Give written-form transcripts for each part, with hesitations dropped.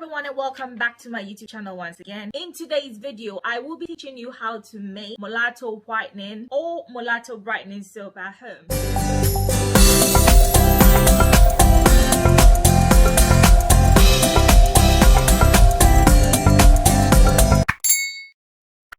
everyone, and welcome back to my YouTube channel once again. In today's video, I will be teaching you how to make Molato whitening or Molato brightening soap at home.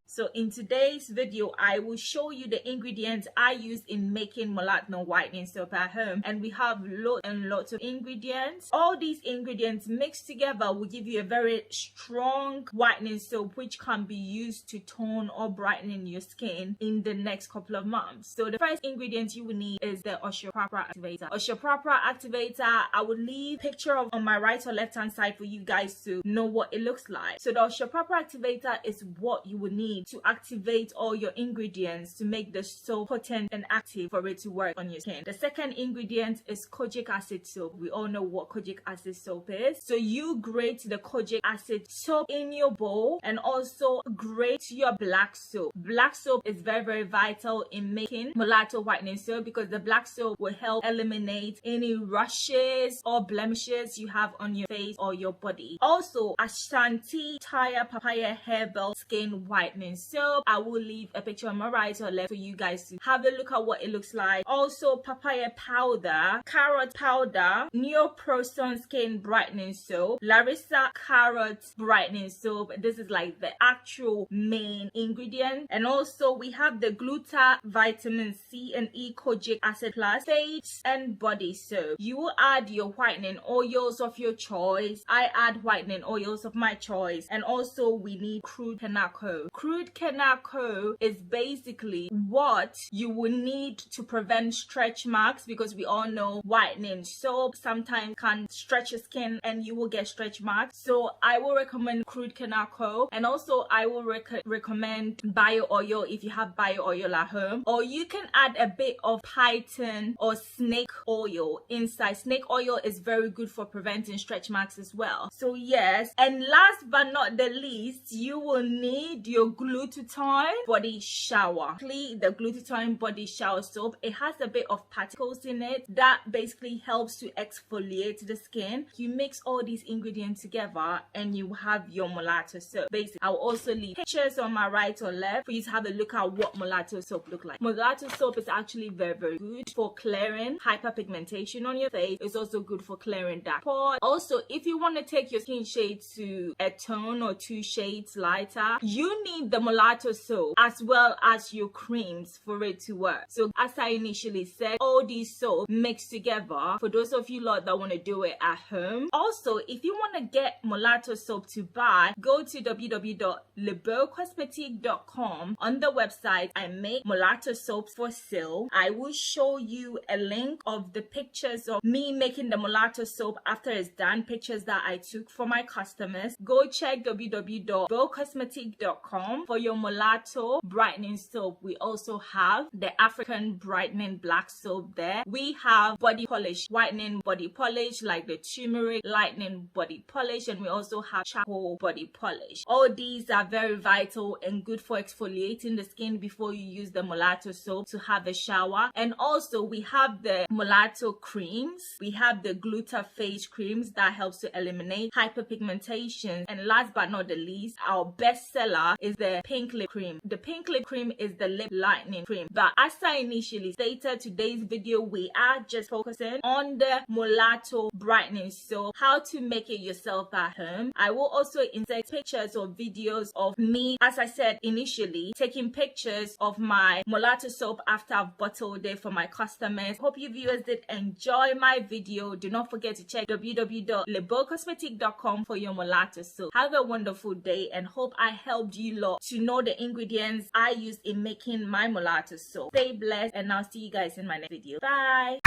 So in today's video, I will show you the ingredients I use in making Molato whitening soap at home. And we have lots and lots of ingredients. All these ingredients mixed together will give you a very strong whitening soap which can be used to tone or brighten your skin in the next couple of months. So the first ingredient you will need is the Osteopropra activator. Osteopropra activator, I will leave a picture of on my right or left hand side for you guys to know what it looks like. So the Osteopropra activator is what you will need to activate all your ingredients to make the soap potent and active for it to work on your skin. The second ingredient is kojic acid soap. We all know what kojic acid soap is. So you grate the kojic acid soap in your bowl and also grate your black soap. Black soap is very vital in making Molato whitening soap because the black soap will help eliminate any rashes or blemishes you have on your face or your body. Also, Ashanti Taya Papaya Herbal Skin Whitening Soap. I will leave a picture on my right or left for you guys to have a look at what it looks like. Also, papaya powder, carrot powder, Neoproson Skin Brightening Soap, Larissa Carrot Brightening Soap. This is like the actual main ingredient. And also we have the Gluta Vitamin C and E Kojic Acid Plus Face and Body Soap. You will add your whitening oils of your choice. I add whitening oils of my choice. And also we need crude Kanako. Crude Kanako is basically what you will need to prevent stretch marks, because we all know whitening soap sometimes can stretch your skin and you will get stretch marks. So I will recommend crude Kanako, and also I will recommend bio oil if you have bio oil at home, or you can add a bit of python or snake oil inside. Snake oil is very good for preventing stretch marks as well. So yes, and last but not the least, you will need your glutathione body shower. The glutathione body shower soap, it has a bit of particles in it that basically helps to exfoliate the skin. You mix all these ingredients together and you have your Molato soap. Basically, I'll also leave pictures on my right or left for you to have a look at what Molato soap look like. Molato soap is actually very good for clearing hyperpigmentation on your face. It's also good for clearing dark spots. Also, if you want to take your skin shade to a tone or 2 shades lighter, you need the Molato soap as well as your creams for it to work. So as I initially said, all these soaps mixed together for those of you lot that want to do it at home. Also, if you want to get Molato soap to buy, go to www.lebocosmetic.com. On the website, I make Molato soaps for sale. I will show you a link of the pictures of me making the Molato soap after it's done, pictures that I took for my customers. Go check www.lebocosmetic.com for your Molato brightening soap. We also have the African brightening black soap there. We have body polish, whitening body polish like the turmeric lightening body polish, and we also have charcoal body polish. All these are very vital and good for exfoliating the skin before you use the Molato soap to have a shower. And also we have the Molato creams. We have the Gluta face creams that helps to eliminate hyperpigmentation. And last but not the least, our best seller is the pink lip cream. The pink lip cream is the lip lightening cream. But as I initially stated, today's video we are just focusing on the Molato brightening soap, how to make it yourself at home. I will also insert pictures or videos of me, as I said initially, taking pictures of my Molato soap after I've bottled it for my customers. Hope you viewers did enjoy my video. Do not forget to check www.lebocosmetic.com for your Molato soap. Have a wonderful day and hope I helped you lot to know the ingredients I use in making my Molato soap. Stay blessed and I'll see you guys in my next video. Bye.